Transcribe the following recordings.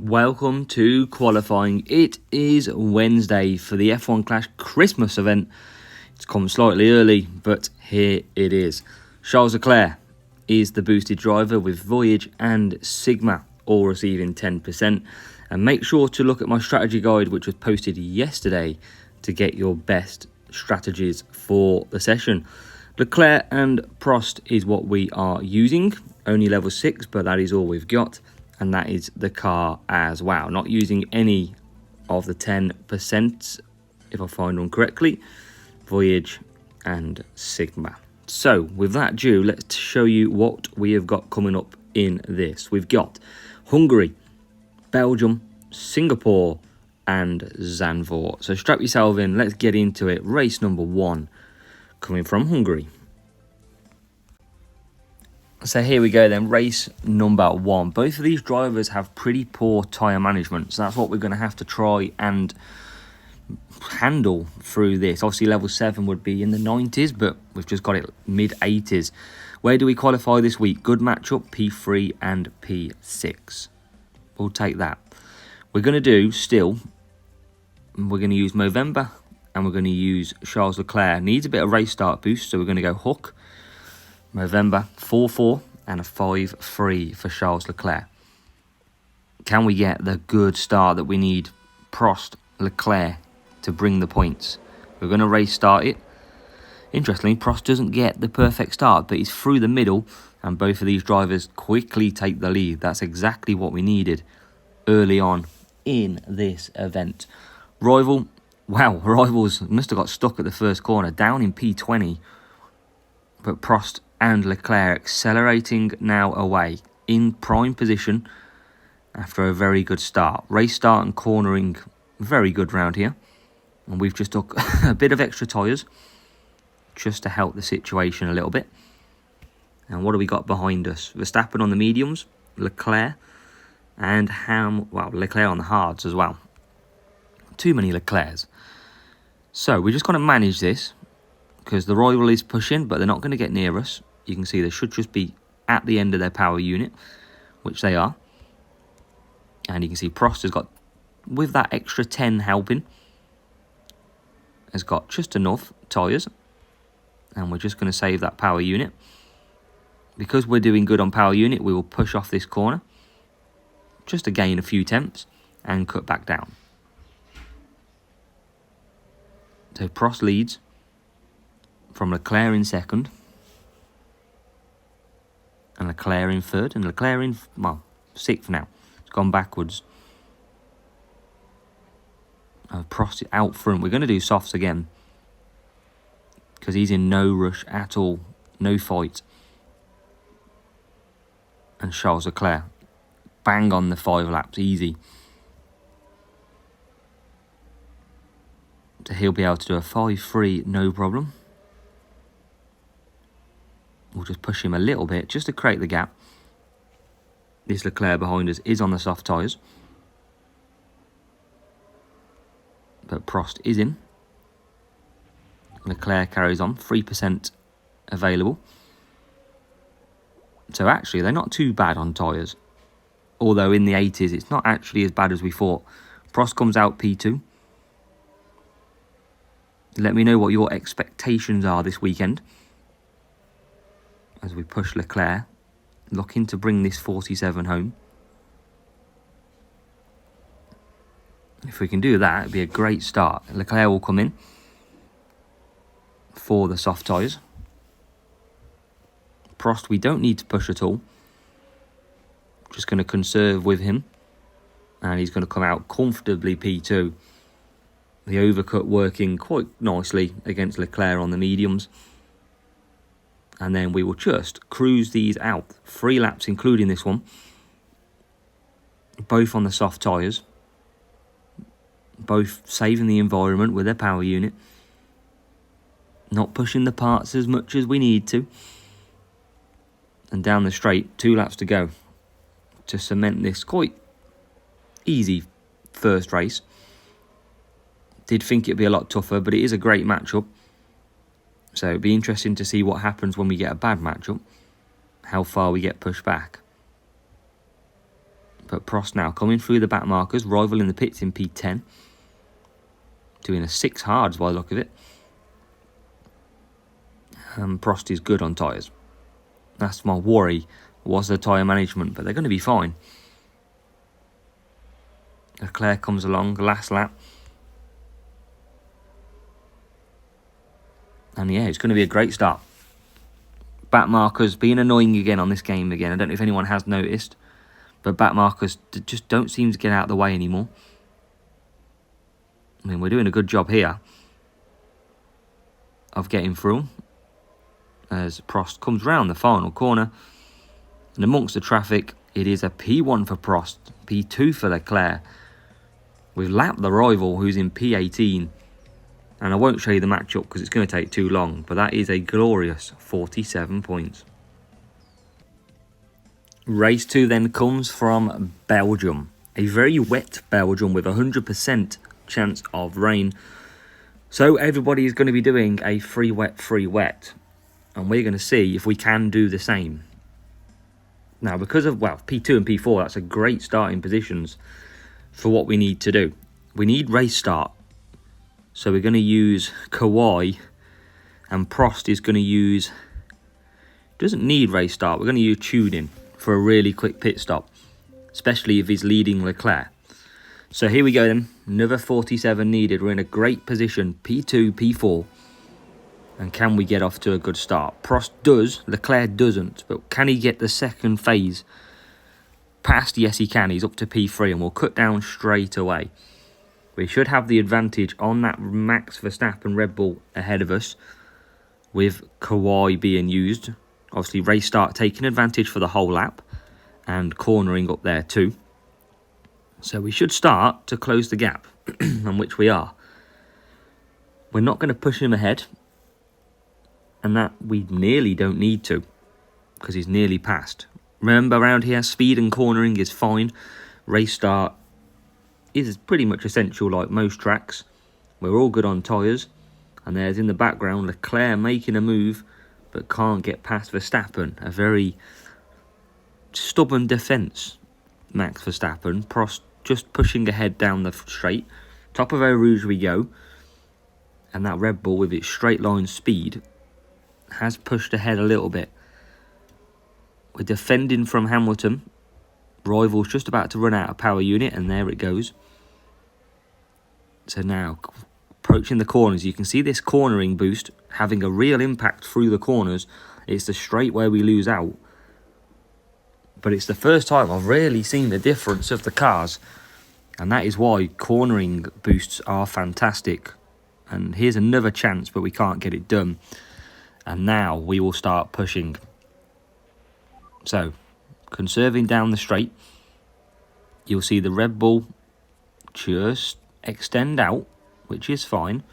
Welcome to qualifying. It is Wednesday for the F1 Clash Christmas event. It's come slightly early, but here it is. Charles Leclerc is the boosted driver with Voyage and Sigma all receiving 10%. And make sure to look at my strategy guide, which was posted yesterday, to get your best strategies for the session. Leclerc and Prost is what we are using. Only level 6, but that is all we've got. And that is the car as well. Not using any of the 10%, if I find one correctly. Voyage and Sigma. So, with that due, let's show you what we have got coming up in this. We've got Hungary, Belgium, Singapore, and Zandvoort. So strap yourself in, let's get into it. Race number 1, coming from Hungary. So here we go then, race number 1. Both of these drivers have pretty poor tyre management, so that's what we're going to have to try and handle through this. Obviously level 7 would be in the 90s, but we've just got it mid-80s. Where do we qualify this week? Good matchup, P3 and P6. We'll take that. We're going to do still, we're going to use Movember and we're going to use Charles Leclerc. Needs a bit of race start boost, so we're going to go Hook, Movember, 4-4 and a 5-3 for Charles Leclerc. Can we get the good start that we need? Prost, Leclerc to bring the points. We're going to race start it. Interestingly, Prost doesn't get the perfect start, but he's through the middle and both of these drivers quickly take the lead. That's exactly what we needed early on in this event. Rivals must have got stuck at the first corner, down in P20. But Prost and Leclerc accelerating now away in prime position after a very good start. Race start and cornering, very good round here. And we've just took a bit of extra tyres just to help the situation a little bit. And what do we got behind us? Verstappen on the mediums, Leclerc, and Leclerc on the hards as well. Too many Leclercs. So we're just going to manage this because the rival is pushing, but they're not going to get near us. You can see they should just be at the end of their power unit, which they are. And you can see Prost has got, with that extra 10 helping, has got just enough tyres. And we're just going to save that power unit. Because we're doing good on power unit, we will push off this corner, just to gain a few tenths and cut back down. So Prost leads from Leclerc in second. And Leclerc in third. And Leclerc in, sixth now. It's gone backwards. Prost out front. We're going to do softs again. Because he's in no rush at all. No fight. And Charles Leclerc. Bang on the 5 laps. Easy. So he'll be able to do a 5-3, no problem. We'll just push him a little bit just to create the gap. This Leclerc behind us is on the soft tyres. But Prost is in. Leclerc carries on, 3% available. So actually, they're not too bad on tyres. Although in the 80s, it's not actually as bad as we thought. Prost comes out P2. Let me know what your expectations are this weekend. As we push Leclerc, looking to bring this 47 home. If we can do that, it'd be a great start. Leclerc will come in for the soft tyres. Prost, we don't need to push at all. Just going to conserve with him. And he's going to come out comfortably P2. The overcut working quite nicely against Leclerc on the mediums. And then we will just cruise these out. 3 laps, including this one. Both on the soft tyres. Both saving the environment with their power unit. Not pushing the parts as much as we need to. And down the straight, 2 laps to go. To cement this quite easy first race. Did think it'd be a lot tougher, but it is a great matchup. So it'd be interesting to see what happens when we get a bad matchup. How far we get pushed back. But Prost now coming through the back markers, rival in the pits in P10. Doing a 6 hards by the look of it. Prost is good on tyres. That's my worry, was the tyre management, but they're going to be fine. Leclerc comes along, last lap. And yeah, it's going to be a great start. Back markers being annoying again on this game again. I don't know if anyone has noticed, but back markers just don't seem to get out of the way anymore. I mean, we're doing a good job here of getting through as Prost comes round the final corner. And amongst the traffic, it is a P1 for Prost, P2 for Leclerc. We've lapped the rival who's in P18. And I won't show you the matchup because it's going to take too long. But that is a glorious 47 points. Race 2 then comes from Belgium. A very wet Belgium with 100% chance of rain. So everybody is going to be doing a free wet. And we're going to see if we can do the same. Now, because of, P2 and P4, that's a great starting positions for what we need to do. We need race start. So we're going to use Kawhi, and Prost is going to use, doesn't need race start, we're going to use tuning for a really quick pit stop, especially if he's leading Leclerc. So here we go then, another 47 needed, we're in a great position, P2, P4, and can we get off to a good start? Prost does, Leclerc doesn't, but can he get the second phase past? Yes he can, he's up to P3 and we'll cut down straight away. We should have the advantage on that Max Verstappen Red Bull ahead of us with Kawhi being used. Obviously, race start taking advantage for the whole lap and cornering up there too. So we should start to close the gap, on which we are. We're not going to push him ahead, and that we nearly don't need to because he's nearly passed. Remember, around here, speed and cornering is fine. Race start is pretty much essential like most tracks. We're all good on tyres. And there's in the background Leclerc making a move but can't get past Verstappen. A very stubborn defence, Max Verstappen. Prost just pushing ahead down the straight. Top of Eau Rouge we go. And that Red Bull with its straight line speed has pushed ahead a little bit. We're defending from Hamilton. Rival's just about to run out of power unit, and there it goes. So now, approaching the corners, you can see this cornering boost having a real impact through the corners. It's the straight where we lose out. But it's the first time I've really seen the difference of the cars. And that is why cornering boosts are fantastic. And here's another chance, but we can't get it done. And now we will start pushing. So, conserving down the straight, you'll see the Red Bull just extend out, which is fine.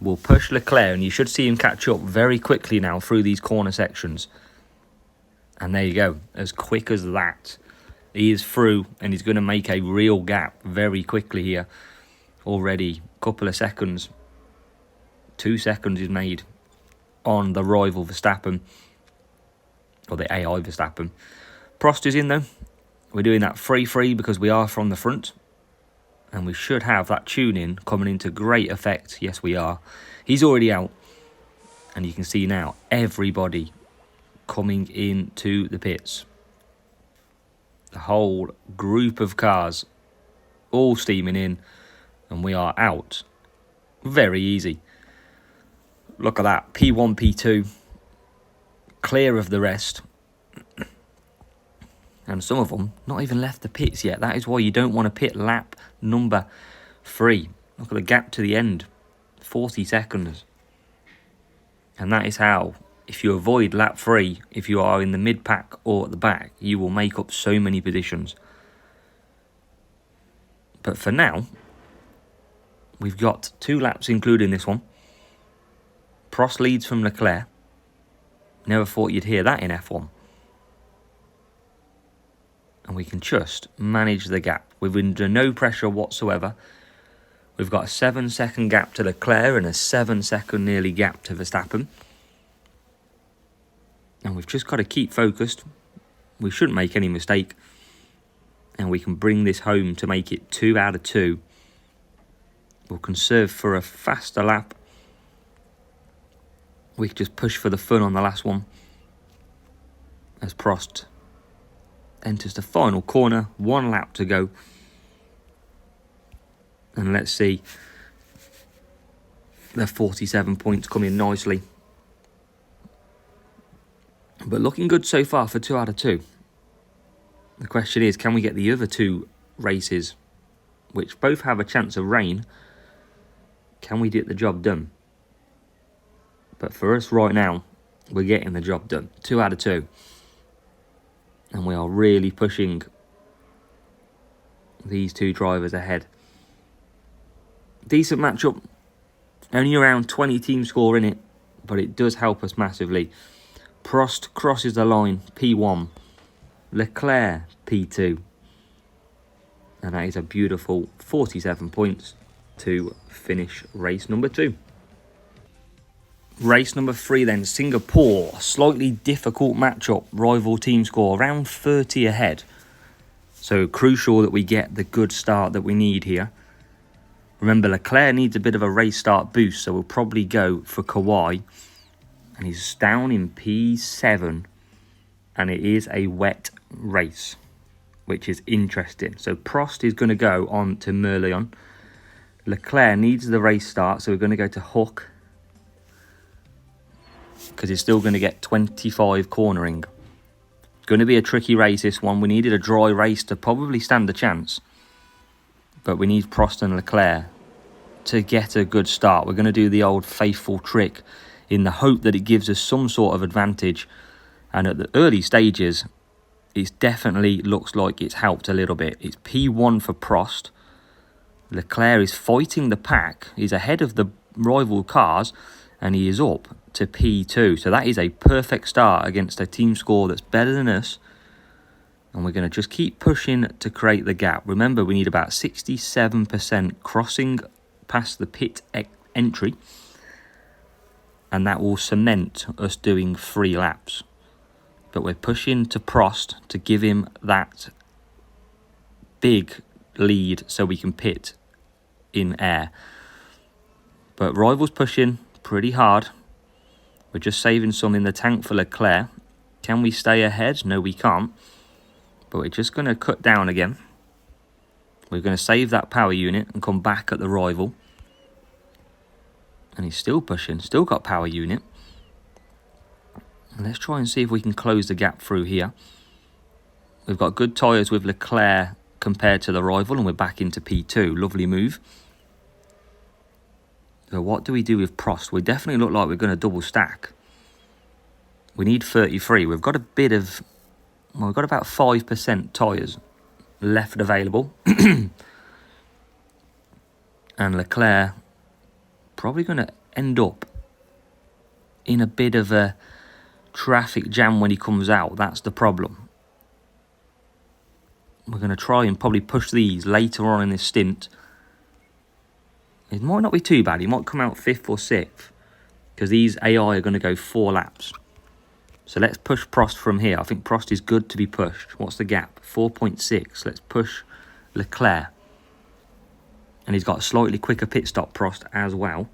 We'll push Leclerc, and you should see him catch up very quickly now through these corner sections. And there you go, as quick as that. He is through, and he's going to make a real gap very quickly here. Already, couple of seconds. 2 seconds is made on the rival Verstappen. Or the AI Verstappen. Prost is in though. We're doing that free because we are from the front. And we should have that tune-in coming into great effect. Yes, we are. He's already out. And you can see now everybody coming into the pits. The whole group of cars all steaming in. And we are out. Very easy. Look at that. P1, P2. Clear of the rest. And some of them not even left the pits yet. That is why you don't want to pit lap number 3. Look at the gap to the end. 40 seconds. And that is how, if you avoid lap 3, if you are in the mid-pack or at the back, you will make up so many positions. But for now, we've got 2 laps including this one. Prost leads from Leclerc. Never thought you'd hear that in F1. And we can just manage the gap. We're under no pressure whatsoever. We've got a 7-second gap to Leclerc and a 7-second nearly gap to Verstappen. And we've just got to keep focused. We shouldn't make any mistake. and we can bring this home to make it 2 out of 2. We'll conserve for a faster lap. We can just push for the fun on the last one as Prost enters the final corner. 1 lap to go. And let's see the 47 points come in nicely. But looking good so far for 2 out of 2. The question is, can we get the other 2 races, which both have a chance of rain, can we get the job done? But for us right now, we're getting the job done. 2 out of 2. And we are really pushing these 2 drivers ahead. Decent matchup. Only around 20 team score in it, but it does help us massively. Prost crosses the line, P1. Leclerc, P2. And that is a beautiful 47 points to finish race number 2. Race number 3 then, Singapore. Slightly difficult matchup. Rival team score around 30 ahead. So crucial that we get the good start that we need here. Remember, Leclerc needs a bit of a race start boost, so we'll probably go for Kawhi. And he's down in P7. And it is a wet race, which is interesting. So Prost is going to go on to Merlion. Leclerc needs the race start, so we're going to go to Hook, because he's still going to get 25 cornering. Going to be a tricky race, this one. We needed a dry race to probably stand a chance. But we need Prost and Leclerc to get a good start. We're going to do the old faithful trick in the hope that it gives us some sort of advantage. And at the early stages, it definitely looks like it's helped a little bit. It's P1 for Prost. Leclerc is fighting the pack. He's ahead of the rival cars, and he is up to P2. So that is a perfect start against a team score that's better than us. And we're going to just keep pushing to create the gap. Remember, we need about 67% crossing past the pit entry. And that will cement us doing 3 laps. But we're pushing to Prost to give him that big lead so we can pit in air. But rivals pushing pretty hard. We're just saving some in the tank for Leclerc. Can we stay ahead? No, we can't. But we're just going to cut down again. We're going to save that power unit and come back at the rival. And he's still pushing. Still got power unit. And let's try and see if we can close the gap through here. We've got good tyres with Leclerc compared to the rival, and we're back into P2. Lovely move. So what do we do with Prost? We definitely look like we're going to double stack. We need 33. We've got a bit of... Well, we've got about 5% tyres left available. And Leclerc probably going to end up in a bit of a traffic jam when he comes out. That's the problem. We're going to try and probably push these later on in this stint. It might not be too bad. He might come out 5th or 6th, because these AI are going to go 4 laps. So let's push Prost from here. I think Prost is good to be pushed. What's the gap? 4.6. Let's push Leclerc. And he's got a slightly quicker pit stop, Prost, as well.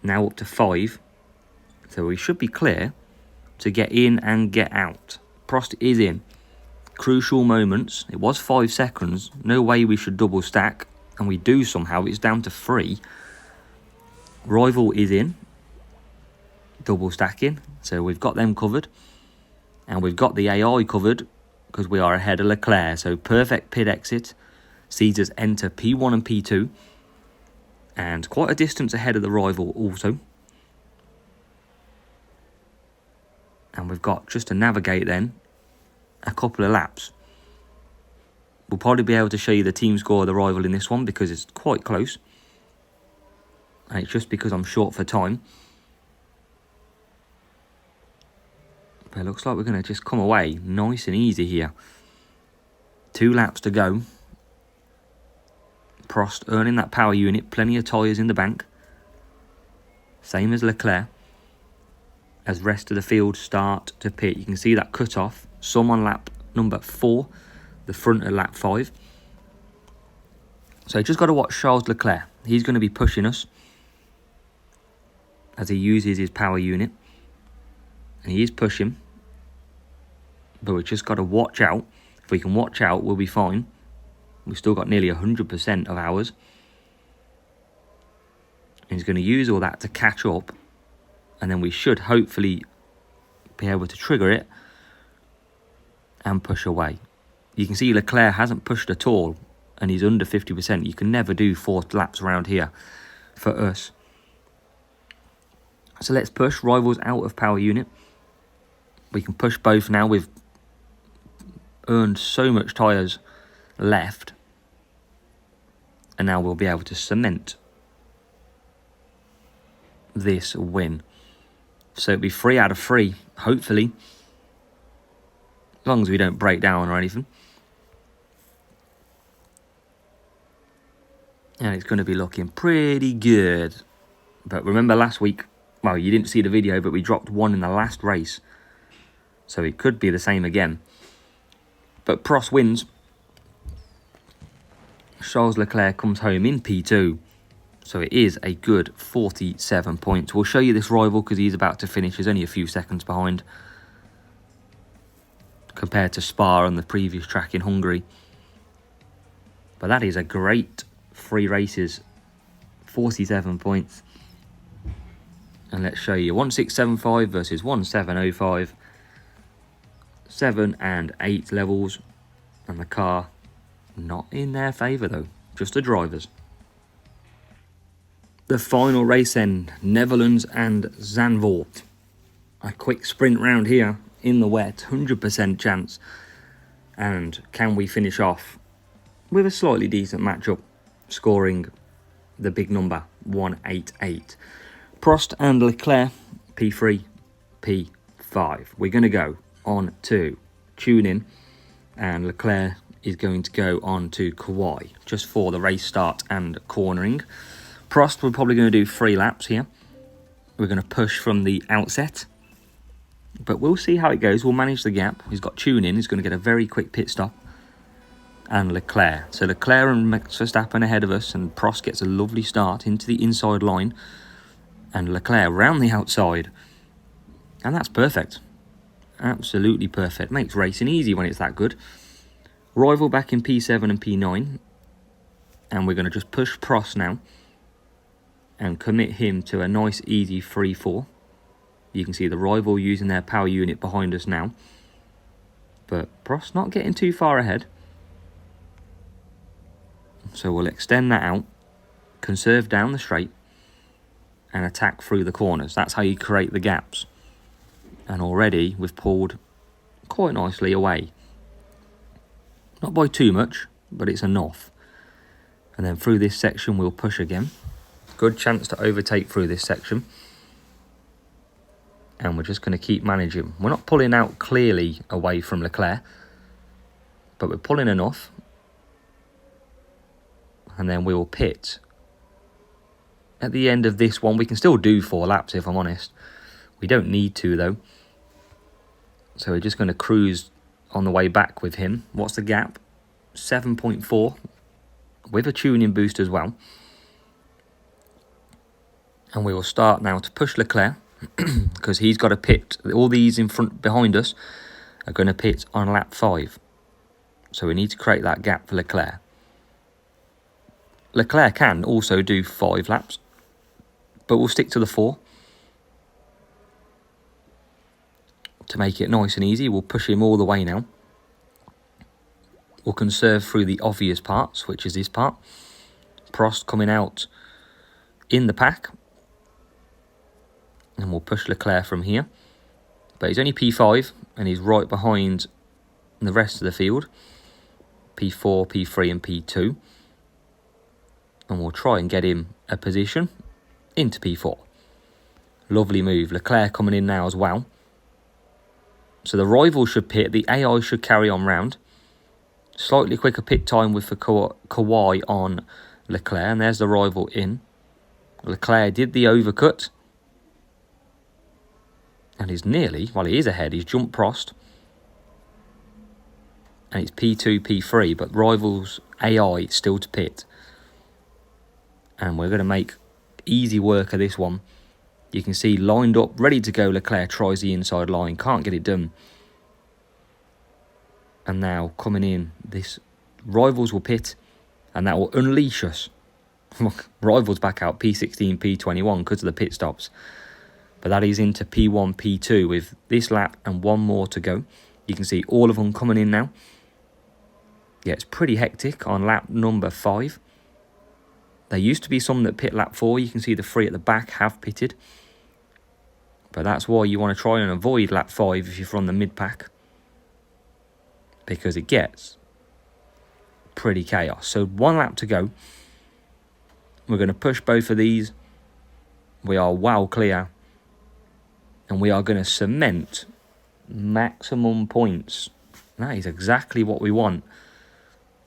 Now up to 5. So we should be clear to get in and get out. Prost is in. Crucial moments. It was 5 seconds. No way we should double stack. And we do somehow. It's down to 3. Rival is in. Double stacking. So we've got them covered. And we've got the AI covered because we are ahead of Leclerc. So perfect pit exit. Sees us enter P1 and P2. And quite a distance ahead of the rival also. And we've got, just to navigate then, a couple of laps. We'll probably be able to show you the team score of the rival in this one because it's quite close. And it's just because I'm short for time. But it looks like we're going to just come away nice and easy here. 2 laps to go. Prost earning that power unit. Plenty of tyres in the bank. Same as Leclerc. As rest of the field start to pit. You can see that cut off. Some on lap number 4. the front of lap 5. So just got to watch Charles Leclerc. He's going to be pushing us as he uses his power unit. And he is pushing. But we've just got to watch out. If we can watch out, we'll be fine. We've still got nearly 100% of ours. And he's going to use all that to catch up. And then we should hopefully be able to trigger it and push away. You can see Leclerc hasn't pushed at all. And he's under 50%. You can never do 4 laps around here for us. So let's push rivals out of power unit. We can push both now. We've earned so much tyres left. And now we'll be able to cement this win. So it'll be 3 out of 3, hopefully. As long as we don't break down or anything. And it's going to be looking pretty good. But remember last week, well, you didn't see the video, but we dropped 1 in the last race. So it could be the same again. But Prost wins. Charles Leclerc comes home in P2. So it is a good 47 points. We'll show you this rival because he's about to finish. He's only a few seconds behind compared to Spa on the previous track in Hungary. But that is a great 3 races. 47 points. And let's show you 1675 versus 1705. 7 and 8 levels. And the car not in their favour though. Just the drivers. The final race then. Netherlands and Zandvoort. A quick sprint round here in the wet. 100% chance. And can we finish off with a slightly decent matchup? Scoring the big number. 188. Prost and Leclerc. P3. P5. We're going to go on to tune in. And Leclerc is going to go on to Kauai just for the race start and cornering. Prost, we're probably going to do 3 laps here. We're going to push from the outset. But we'll see how it goes. We'll manage the gap. He's got tune in. He's going to get a very quick pit stop. And Leclerc. So Leclerc and Max Verstappen ahead of us. And Prost gets a lovely start into the inside line. And Leclerc round the outside. And that's perfect. Absolutely perfect. Makes racing easy when it's that good. Rival back in P7 and P9. And we're going to just push Prost now. And commit him to a nice easy 3-4. You can see the rival using their power unit behind us now. But Prost not getting too far ahead. So we'll extend that out. Conserve down the straight. And attack through the corners. That's how you create the gaps. And already we've pulled quite nicely away. Not by too much, but it's enough. And then through this section we'll push again. Good chance to overtake through this section. And we're just going to keep managing. We're not pulling out clearly away from Leclerc. But we're pulling enough. And then we will pit. At the end of this one, we can still do 4 laps if I'm honest. We don't need to though. So we're just going to cruise on the way back with him. What's the gap? 7.4 with a tuning boost as well. And we will start now to push Leclerc because he's got to pit. All these in front behind us are going to pit on lap 5. So we need to create that gap for Leclerc. Leclerc can also do 5 laps, but we'll stick to the 4. To make it nice and easy, we'll push him all the way now. We'll conserve through the obvious parts, which is this part. Prost coming out in the pack. And we'll push Leclerc from here. But he's only P5 and he's right behind the rest of the field. P4, P3 and P2. And we'll try and get him a position into P4. Lovely move. Leclerc coming in now as well. So the rival should pit. The AI should carry on round. Slightly quicker pit time with the Kauai on Leclerc. And there's the rival in. Leclerc did the overcut. And he's nearly, well he is ahead. He's jumped Prost. and it's P2, P3, but Rivals AI still to pit. And we're going to make easy work of this one. You can see lined up, ready to go, Leclerc tries the inside line, can't get it done. And now coming in, this Rivals will pit, and that will unleash us. Look, Rivals back out P16, P21 because of the pit stops. But that is into P1, P2 with this lap and one more to go. You can see all of them coming in now. Yeah, it's pretty hectic on lap number 5. There used to be some that pit lap 4. You can see the 3 at the back have pitted. But that's why you want to try and avoid lap 5 if you're from the mid-pack. Because it gets pretty chaos. So 1 lap to go. We're going to push both of these. We are well clear. And we are going to cement maximum points. That is exactly what we want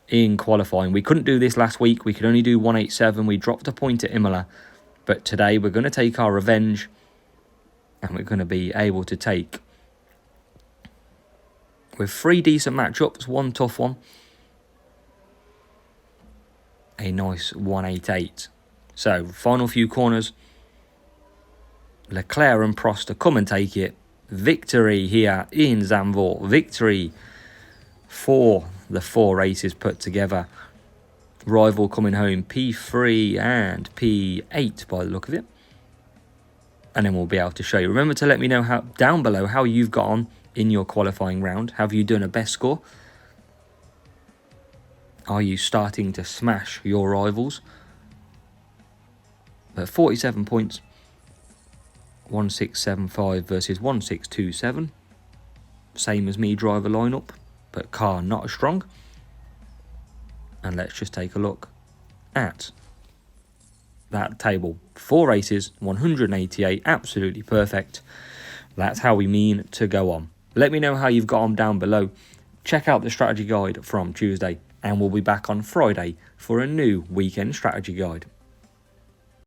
in qualifying. We couldn't do this last week. We could only do 187. We dropped a point at Imola. But today we're going to take our revenge. And we're going to be able to take, with 3 decent matchups, 1 tough one, a nice 188. So, final few corners. Leclerc and Prost to come and take it. Victory here in Zandvoort. Victory for the 4 races put together. Rival coming home P3 and P8 by the look of it. And then we'll be able to show you. Remember to let me know down below how you've got on in your qualifying round. Have you done a best score? Are you starting to smash your rivals? But 47 points. 1675 versus 1627. Same as me driver lineup, but car not as strong. And let's just take a look at that table. 4 races, 188, absolutely perfect. That's how we mean to go on. Let me know how you've got on down below. Check out the strategy guide from Tuesday, and we'll be back on Friday for a new weekend strategy guide.